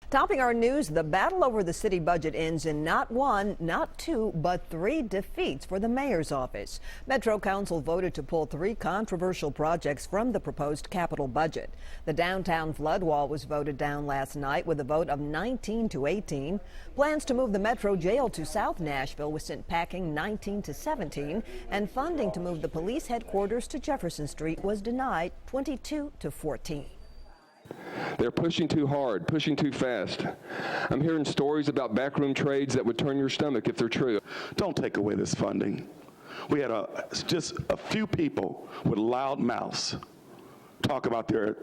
Topping our news, the battle over the city budget ends in not one, not two, but three defeats for the mayor's office. Metro Council voted to pull three controversial projects from the proposed capital budget. The downtown flood wall was voted down last night with a vote of 19-18. Plans to move the Metro jail to South Nashville was sent packing 19-17, and funding to move the police headquarters to Jefferson Street was denied 22-14. They're pushing too hard, pushing too fast. I'm hearing stories about backroom trades that would turn your stomach if they're true. Don't take away this funding. We had just a few people with loud mouths talk about their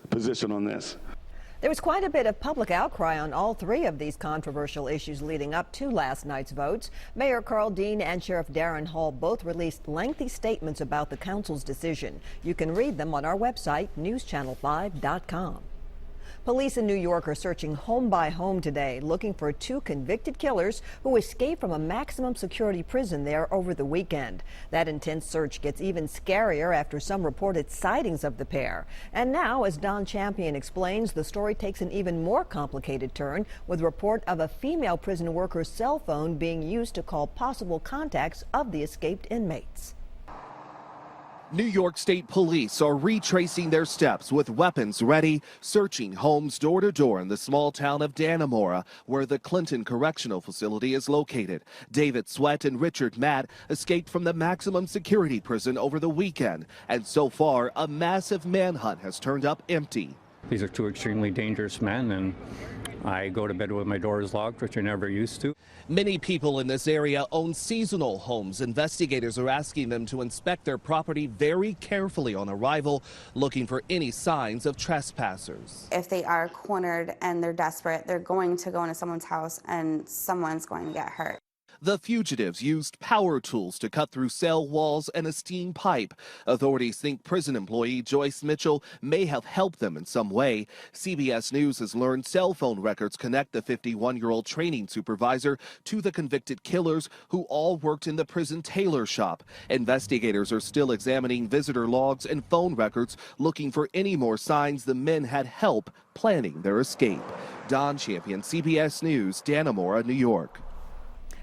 position on this. There was quite a bit of public outcry on all three of these controversial issues leading up to last night's votes. Mayor Carl Dean and Sheriff Darren Hall both released lengthy statements about the council's decision. You can read them on our website, newschannel5.com. Police in New York are searching home by home today, looking for two convicted killers who escaped from a maximum security prison there over the weekend. That intense search gets even scarier after some reported sightings of the pair. And now, as Don Champion explains, the story takes an even more complicated turn with report of a female prison worker's cell phone being used to call possible contacts of the escaped inmates. New York State Police are retracing their steps with weapons ready, searching homes door to door in the small town of Dannemora, where the Clinton Correctional Facility is located. David Sweat and Richard Matt escaped from the maximum security prison over the weekend, and so far, a massive manhunt has turned up empty. These are two extremely dangerous men, and I go to bed with my doors locked, which I never used to. Many people in this area own seasonal homes. Investigators are asking them to inspect their property very carefully on arrival, looking for any signs of trespassers. If they are cornered and they're desperate, they're going to go into someone's house and someone's going to get hurt. The fugitives used power tools to cut through cell walls and a steam pipe. Authorities think prison employee Joyce Mitchell may have helped them in some way. CBS News has learned cell phone records connect the 51-year-old training supervisor to the convicted killers, who all worked in the prison tailor shop. Investigators are still examining visitor logs and phone records, looking for any more signs the men had help planning their escape. Don Champion, CBS News, Dannemora, New York.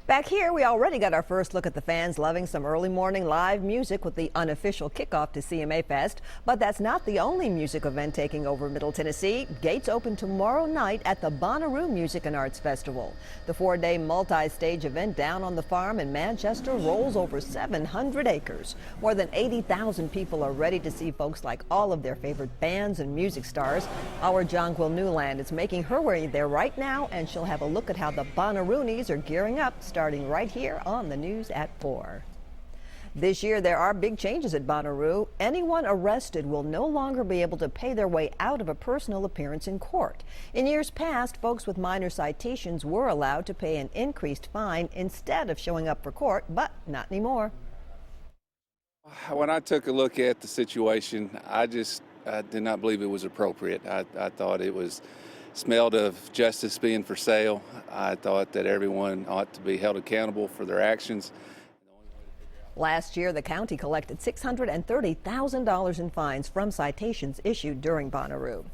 Back here, we already got our first look at the fans loving some early morning live music with the unofficial kickoff to CMA Fest. But that's not the only music event taking over Middle Tennessee. Gates open tomorrow night at the Bonnaroo Music and Arts Festival. The four-day multi-stage event down on the farm in Manchester rolls over 700 acres. More than 80,000 people are ready to see folks like all of their favorite bands and music stars. Our Jonquil Newland is making her way there right now, and she'll have a look at how the Bonnaroonies are gearing up, starting right here on the news at 4. This year, there are big changes at Bonnaroo. Anyone arrested will no longer be able to pay their way out of a personal appearance in court. In years past, folks with minor citations were allowed to pay an increased fine instead of showing up for court, but not anymore. When I took a look at the situation, I did not believe it was appropriate. I thought it smelled of justice being for sale. I thought that everyone ought to be held accountable for their actions. Last year, the county collected $630,000 in fines from citations issued during Bonnaroo.